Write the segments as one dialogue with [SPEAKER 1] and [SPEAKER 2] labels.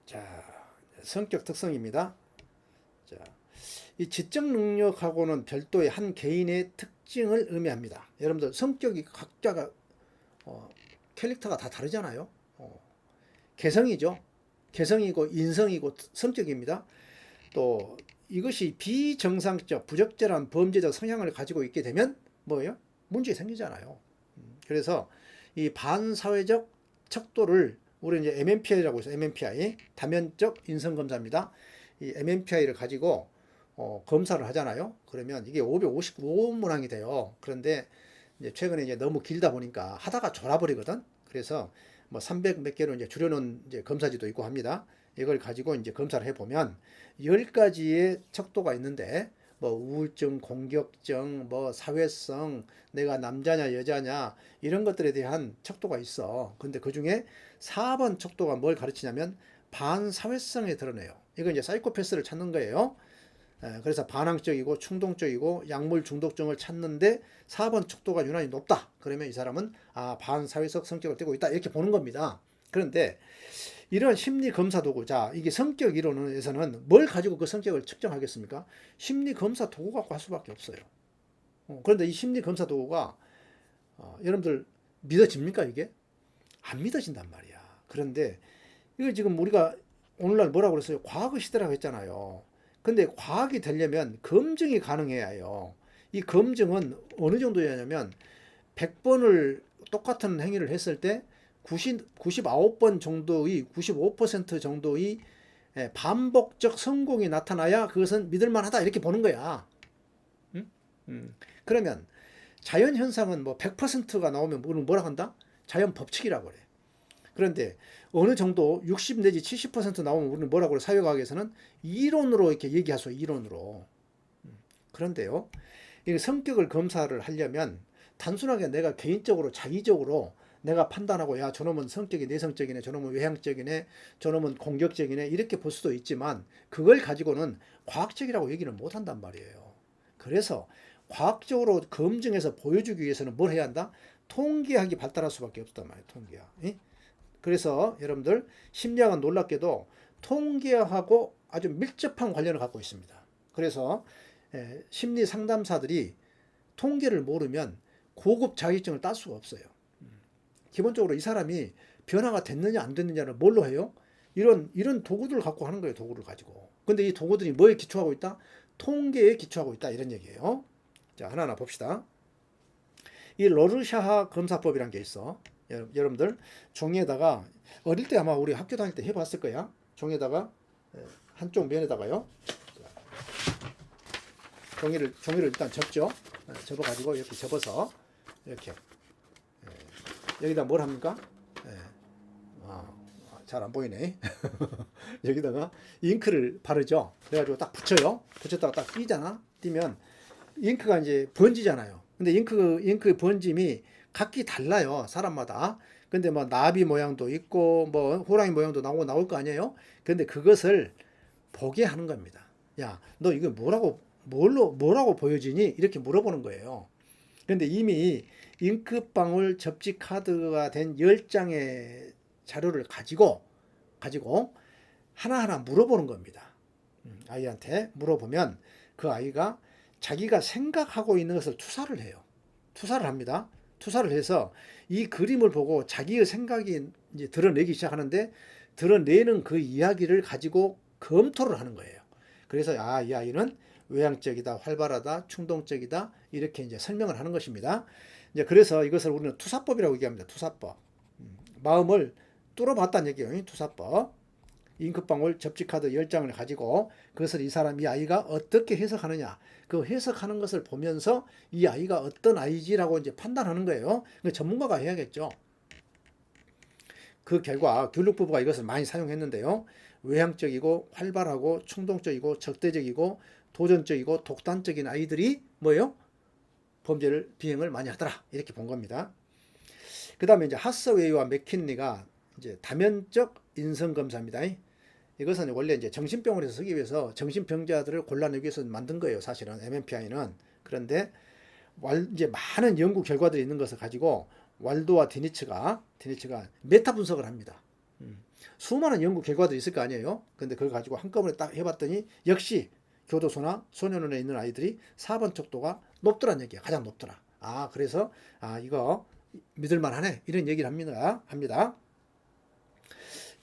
[SPEAKER 1] 자, 성격 특성입니다. 자, 이 지적 능력하고는 별도의 한 개인의 특징을 의미합니다. 여러분들 성격이 각자가 캐릭터가 다 다르잖아요. 개성이죠. 개성이고 인성이고 성격입니다. 또 이것이 비정상적, 부적절한 범죄적 성향을 가지고 있게 되면 뭐예요? 문제가 생기잖아요. 그래서 이 반사회적 척도를 우리 이제 MMPI라고 해서 MMPI 다면적 인성 검사입니다. 이 MMPI를 가지고 검사를 하잖아요. 그러면 이게 555문항이 돼요. 그런데 이제 최근에 이제 너무 길다 보니까 하다가 졸아버리거든. 그래서 뭐 300 몇 개로 이제 줄여놓은 이제 검사지도 있고 합니다. 이걸 가지고 이제 검사를 해보면 10가지의 척도가 있는데 뭐 우울증, 공격증, 뭐 사회성, 내가 남자냐 여자냐 이런 것들에 대한 척도가 있어. 근데 그 중에 4번 척도가 뭘 가르치냐면 반사회성에 드러내요. 이건 이제 사이코패스를 찾는 거예요. 그래서 반항적이고 충동적이고 약물 중독증을 찾는데 4번 척도가 유난히 높다. 그러면 이 사람은 반사회적 성격을 띠고 있다. 이렇게 보는 겁니다. 그런데 이런 심리 검사 도구, 자, 이게 성격 이론에서는 뭘 가지고 그 성격을 측정하겠습니까? 심리 검사 도구 갖고 할 수밖에 없어요. 그런데 이 심리 검사 도구가 여러분들 믿어집니까 이게? 안 믿어진단 말이야. 그런데 이거 지금 우리가 오늘날 뭐라고 그랬어요? 과학의 시대라고 했잖아요. 근데 과학이 되려면 검증이 가능해야 해요. 이 검증은 어느 정도냐면 100번을 똑같은 행위를 했을 때 99번 정도의 95% 정도의 반복적 성공이 나타나야 그것은 믿을만하다 이렇게 보는 거야. 응? 그러면 자연 현상은 뭐 100%가 나오면 뭐라 한다? 자연 법칙이라고 그래. 그런데 어느 정도 60 내지 70% 나오면 우리는 뭐라고 그래? 사회과학에서는 이론으로 이렇게 얘기하소. 이론으로. 그런데요. 이 성격을 검사를 하려면 단순하게 내가 개인적으로 자기적으로 내가 판단하고 야 저놈은 성격이 내성적이네, 저놈은 외향적이네, 저놈은 공격적이네 이렇게 볼 수도 있지만 그걸 가지고는 과학적이라고 얘기를 못한단 말이에요. 그래서 과학적으로 검증해서 보여주기 위해서는 뭘 해야 한다? 통계학이 발달할 수밖에 없단 말이에요. 통계학. 그래서 여러분들 심리학은 놀랍게도 통계학하고 아주 밀접한 관련을 갖고 있습니다. 그래서 심리 상담사들이 통계를 모르면 고급 자격증을 딸 수가 없어요. 기본적으로 이 사람이 변화가 됐느냐 안 됐느냐를 뭘로 해요? 이런 도구들을 갖고 하는 거예요. 도구를 가지고. 근데 이 도구들이 뭐에 기초하고 있다? 통계에 기초하고 있다 이런 얘기예요. 자, 하나하나 봅시다. 이 로르샤하 검사법이란 게 있어. 여러분들 종이에다가 어릴 때 아마 우리 학교 다닐 때 해봤을 거야. 종이에다가 한쪽 면에다가요. 종이를 일단 접죠. 접어가지고 이렇게 접어서 이렇게 여기다 뭘 합니까? 잘 안 보이네. 여기다가 잉크를 바르죠. 그래가지고 딱 붙여요. 붙였다가 딱 띄잖아. 띄면 잉크가 이제 번지잖아요. 근데 잉크 번짐이 각기 달라요. 사람마다. 근데 뭐 나비 모양도 있고 뭐 호랑이 모양도 나올 거 아니에요. 근데 그것을 보게 하는 겁니다. 야, 너 이거 뭐라고 보여지니? 이렇게 물어보는 거예요. 그런데 이미 잉크방울 접지 카드가 된 10장의 자료를 가지고 하나하나 물어보는 겁니다. 아이한테 물어보면 그 아이가 자기가 생각하고 있는 것을 투사를 해요. 투사를 합니다. 투사를 해서 이 그림을 보고 자기의 생각이 이제 드러내기 시작하는데 드러내는 그 이야기를 가지고 검토를 하는 거예요. 그래서 이 아이는 외향적이다, 활발하다, 충동적이다 이렇게 이제 설명을 하는 것입니다. 이제 그래서 이것을 우리는 투사법이라고 얘기합니다. 투사법. 마음을 뚫어봤다는 얘기예요. 투사법. 잉크방울 접지카드 10장을 가지고 그것을 이 아이가 어떻게 해석하느냐. 그 해석하는 것을 보면서 이 아이가 어떤 아이지라고 이제 판단하는 거예요. 전문가가 해야겠죠. 그 결과 귤룩 부부가 이것을 많이 사용했는데요. 외향적이고 활발하고 충동적이고 적대적이고 도전적이고 독단적인 아이들이 뭐예요? 범죄를 비행을 많이 하더라. 이렇게 본 겁니다. 그 다음에 이제 하서웨이와 맥킨리가 이제 다면적 인성 검사입니다. 이것은 원래 이제 정신병원에서 쓰기 위해서 정신병자들을 골라내기 위해서 만든 거예요. 사실은 MMPI는. 그런데 이제 많은 연구 결과들이 있는 것을 가지고 왈도와 디니츠가 메타 분석을 합니다. 수많은 연구 결과도 있을 거 아니에요. 근데 그걸 가지고 한꺼번에 딱 해봤더니 역시 교도소나 소년원에 있는 아이들이 4번 척도가 높더란 얘기야. 가장 높더라. 그래서 이거 믿을만하네 이런 얘기를 합니다.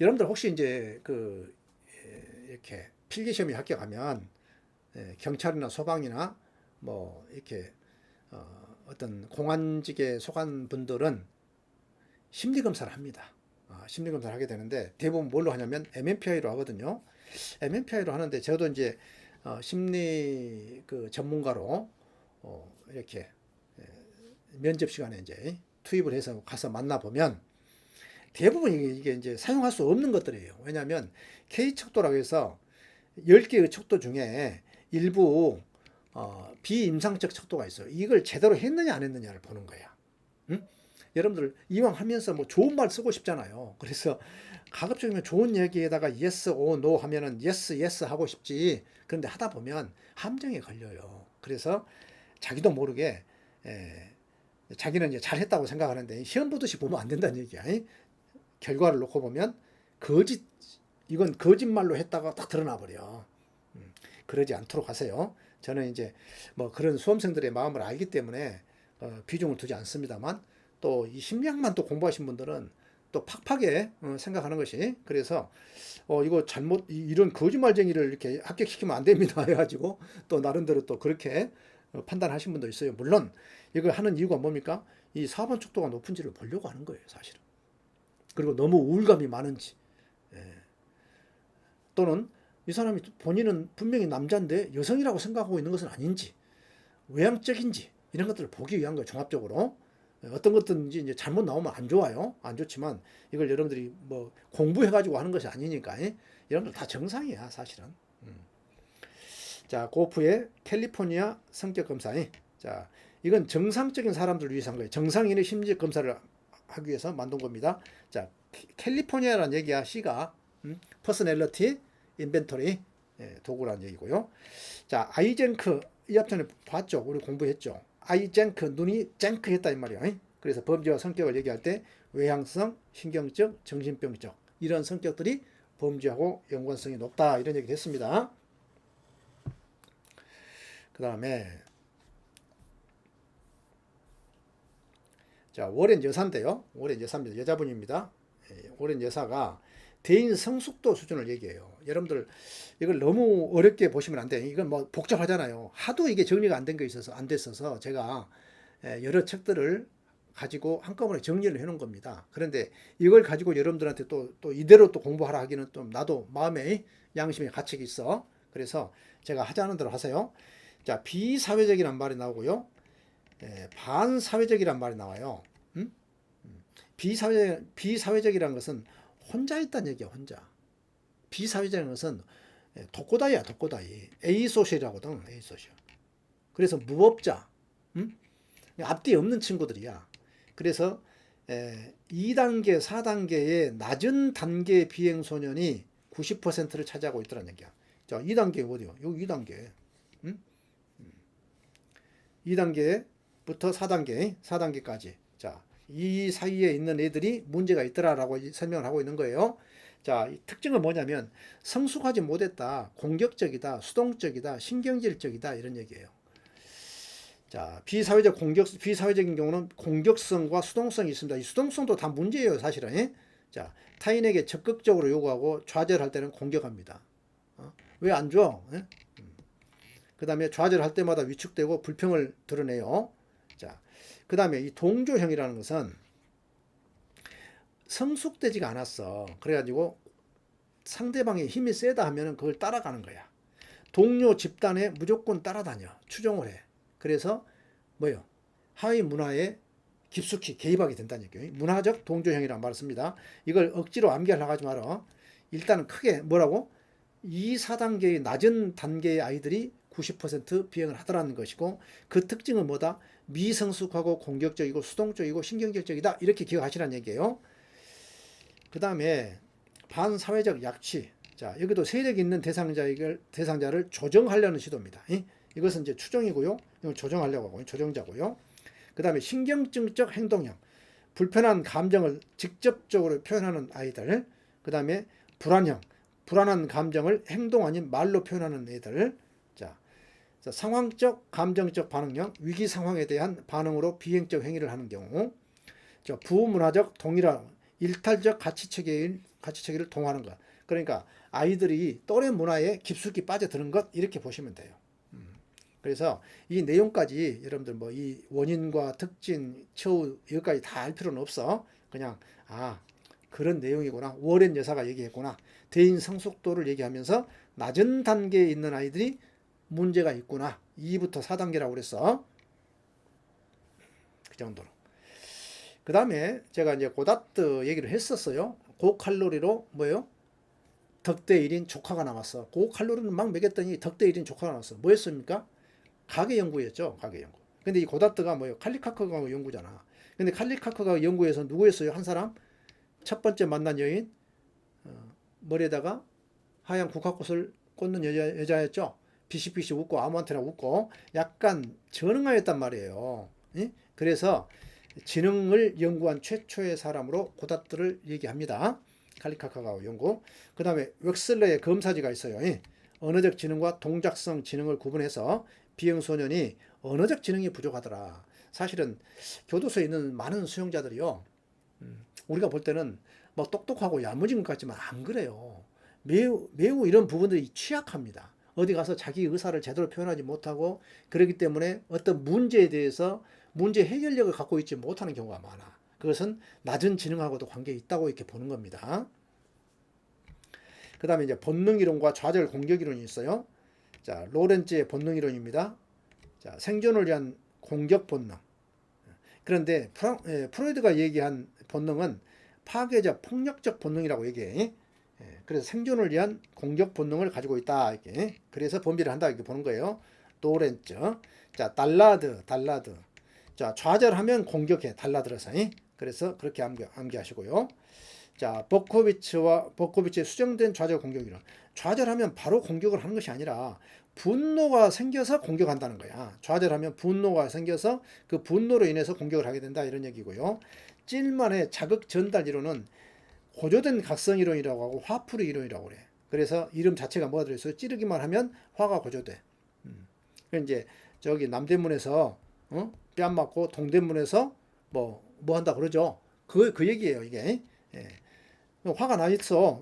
[SPEAKER 1] 여러분들 혹시 이제 이렇게 필기시험에 합격하면 경찰이나 소방이나 뭐 이렇게 어떤 공안직에 속한 분들은 심리검사를 합니다. 심리검사를 하게 되는데 대부분 뭘로 하냐면 MMPI로 하거든요. MMPI로 하는데 저도 이제 심리 전문가로 이렇게 면접 시간에 이제 투입을 해서 가서 만나보면 대부분 이게 이제 사용할 수 없는 것들이에요. 왜냐하면 K척도라고 해서 10개의 척도 중에 일부 비임상적 척도가 있어요. 이걸 제대로 했느냐 안 했느냐를 보는 거야. 응? 여러분들 이왕 하면서 뭐 좋은 말 쓰고 싶잖아요. 그래서 가급적이면 좋은 얘기에다가 yes, or no 하면은 yes, yes 하고 싶지. 그런데 하다 보면 함정에 걸려요. 그래서 자기도 모르게 자기는 이제 잘했다고 생각하는데 시험 보듯이 보면 안 된다는 얘기야. 결과를 놓고 보면 이건 거짓말로 했다가 딱 드러나 버려. 그러지 않도록 하세요. 저는 이제 뭐 그런 수험생들의 마음을 알기 때문에 비중을 두지 않습니다만 또 이 심리학만 또 공부하신 분들은 또 팍팍하게 생각하는 것이 그래서 이거 잘못 이런 거짓말쟁이를 이렇게 합격시키면 안 됩니다 해가지고 또 나름대로 또 그렇게 판단하신 분도 있어요. 물론 이걸 하는 이유가 뭡니까? 이 4번 척도가 높은지를 보려고 하는 거예요, 사실은. 그리고 너무 우울감이 많은지 또는 이 사람이 본인은 분명히 남자인데 여성이라고 생각하고 있는 것은 아닌지 외향적인지 이런 것들을 보기 위한 거예요. 종합적으로 어떤 것든지 이제 잘못 나오면 안 좋아요. 안 좋지만 이걸 여러분들이 뭐 공부해가지고 하는 것이 아니니까 여러분들 다 정상이야 사실은. 자, 고프의 캘리포니아 성격 검사. 자, 이건 정상적인 사람들을 위해서 한 거예요. 정상인의 심리적 검사를 하기 위해서 만든 겁니다. 자, 캘리포니아라는 얘기야. C가 퍼스널리티 인벤토리 도구라는 얘기고요. 자, 아이젠크 이 앞전에 봤죠? 우리 공부했죠? 아이젠크 눈이 쨍크 했다 이 말이야. 그래서 범죄와 성격을 얘기할 때 외향성, 신경적, 정신병적 이런 성격들이 범죄하고 연관성이 높다 이런 얘기를 했습니다. 그 다음에 자, 워렌 여사인데요. 워렌 여사입니다. 여자분입니다. 워렌 여사가 대인 성숙도 수준을 얘기해요. 여러분들 이걸 너무 어렵게 보시면 안 돼요. 이건 뭐 복잡하잖아요. 하도 이게 정리가 안 된 게 있어서 안 됐어서 제가 여러 책들을 가지고 한꺼번에 정리를 해놓은 겁니다. 그런데 이걸 가지고 여러분들한테 또 이대로 또 공부하라 하기는 좀 나도 마음에 양심의 가책이 있어. 그래서 제가 하자는 대로 하세요. 자, 비사회적이란 말이 나오고요. 반사회적이란 말이 나와요. 비사회적이란 것은 혼자 있다는 얘기야, 혼자. 비사회적인 것은 독고다이야, 독고다이. 에이소셜이라거든, 에이소셜. 그래서 무법자, 앞뒤 없는 친구들이야. 그래서 2단계, 4단계의 낮은 단계 비행소년이 90%를 차지하고 있더란 얘기야. 자, 2단계 어디요? 여기 2단계. 2단계부터 4단계까지. 자, 이 사이에 있는 애들이 문제가 있더라라고 설명을 하고 있는 거예요. 자, 이 특징은 뭐냐면 성숙하지 못했다, 공격적이다, 수동적이다, 신경질적이다 이런 얘기예요. 자, 비사회적인 경우는 공격성과 수동성이 있습니다. 이 수동성도 다 문제예요, 사실은. 자, 타인에게 적극적으로 요구하고 좌절할 때는 공격합니다. 왜 안 줘? 그 다음에 좌절할 때마다 위축되고 불평을 드러내요. 자, 그 다음에 이 동조형이라는 것은 성숙되지가 않았어. 그래가지고 상대방의 힘이 세다 하면 그걸 따라가는 거야. 동료 집단에 무조건 따라다녀. 추종을 해. 그래서 뭐요? 하위 문화에 깊숙이 개입하게 된다는 얘기예요. 문화적 동조형이라는 말을 씁니다. 이걸 억지로 암기하려고 하지 마라. 일단은 크게 뭐라고? 2, 4단계의 낮은 단계의 아이들이 90% 비행을 하더라는 것이고 그 특징은 뭐다? 미성숙하고 공격적이고 수동적이고 신경질적이다. 이렇게 기억하시라는 얘기예요. 그 다음에 반사회적 약취. 자, 여기도 세력이 있는 대상자를 조정하려는 시도입니다. 이것은 이제 추정이고요. 이건 조정하려고 하고 조정자고요. 그 다음에 신경증적 행동형. 불편한 감정을 직접적으로 표현하는 아이들. 그 다음에 불안형, 불안한 감정을 행동 아닌 말로 표현하는 애들. 자, 상황적, 감정적 반응형, 위기 상황에 대한 반응으로 비행적 행위를 하는 경우. 자, 부문화적, 동일한, 일탈적 가치체계를 동하는 것. 그러니까 아이들이 또래 문화에 깊숙이 빠져드는 것, 이렇게 보시면 돼요. 그래서 이 내용까지 여러분들 뭐 이 원인과 특징, 처우 여기까지 다 알 필요는 없어. 그냥 그런 내용이구나. 워렌 여사가 얘기했구나. 대인 성숙도를 얘기하면서 낮은 단계에 있는 아이들이 문제가 있구나. 2부터 4단계라고 그랬어. 그 정도로. 그 다음에 제가 이제 고다트 얘기를 했었어요. 고칼로리로 뭐예요? 덕대 1인 조카가 나왔어. 고칼로리는 막 먹였더니 덕대 1인 조카가 나왔어. 뭐였습니까? 가계 연구였죠. 가계 연구. 근데 이 고다트가 뭐예요? 칼리카크가 연구잖아. 근데 칼리카크가 연구에서 누구였어요? 한 사람? 첫 번째 만난 여인, 머리에다가 하얀 국화꽃을 꽂는 여자였죠. 비시비시 웃고 아무한테나 웃고 약간 전응하였단 말이에요. 그래서 지능을 연구한 최초의 사람으로 고다트를 얘기합니다. 칼리카카가 연구. 그 다음에 웩슬러의 검사지가 있어요. 언어적 지능과 동작성 지능을 구분해서 비형소년이 언어적 지능이 부족하더라. 사실은 교도소에 있는 많은 수용자들이요. 우리가 볼 때는 뭐 똑똑하고 야무진 것 같지만 안 그래요. 매우 이런 부분들이 취약합니다. 어디 가서 자기 의사를 제대로 표현하지 못하고 그렇기 때문에 어떤 문제에 대해서 문제 해결력을 갖고 있지 못하는 경우가 많아. 그것은 낮은 지능하고도 관계 있다고 이렇게 보는 겁니다. 그 다음에 이제 본능이론과 좌절 공격이론이 있어요. 자, 로렌츠의 본능이론입니다. 자, 생존을 위한 공격 본능. 그런데 프로이드가 얘기한 본능은 파괴적, 폭력적 본능이라고 얘기해. 그래서 생존을 위한 공격 본능을 가지고 있다. 이렇게. 그래서 범죄를 한다. 이렇게 보는 거예요. 로렌츠. 자, 달라드. 자, 좌절하면 공격해. 달라들어서. 그래서 그렇게 암기하시고요. 자, 버코비치의 수정된 좌절 공격이론. 좌절하면 바로 공격을 하는 것이 아니라 분노가 생겨서 공격한다는 거야. 좌절하면 분노가 생겨서 그 분노로 인해서 공격을 하게 된다. 이런 얘기고요. 찔만의 자극 전달 이론은 고조된 각성 이론이라고 하고 화풀이 이론이라고 그래. 그래서 이름 자체가 뭐가 들어있어요? 찌르기만 하면 화가 고조돼. 이제 저기 남대문에서 뺨 맞고 동대문에서 뭐 한다 그러죠. 그 얘기예요, 이게. 예. 화가 나 있어.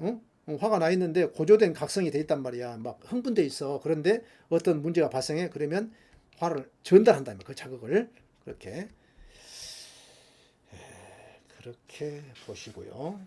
[SPEAKER 1] 화가 나 있는데 고조된 각성이 돼 있단 말이야. 막 흥분돼 있어. 그런데 어떤 문제가 발생해. 그러면 화를 전달한다면 그 자극을 그렇게 보시고요.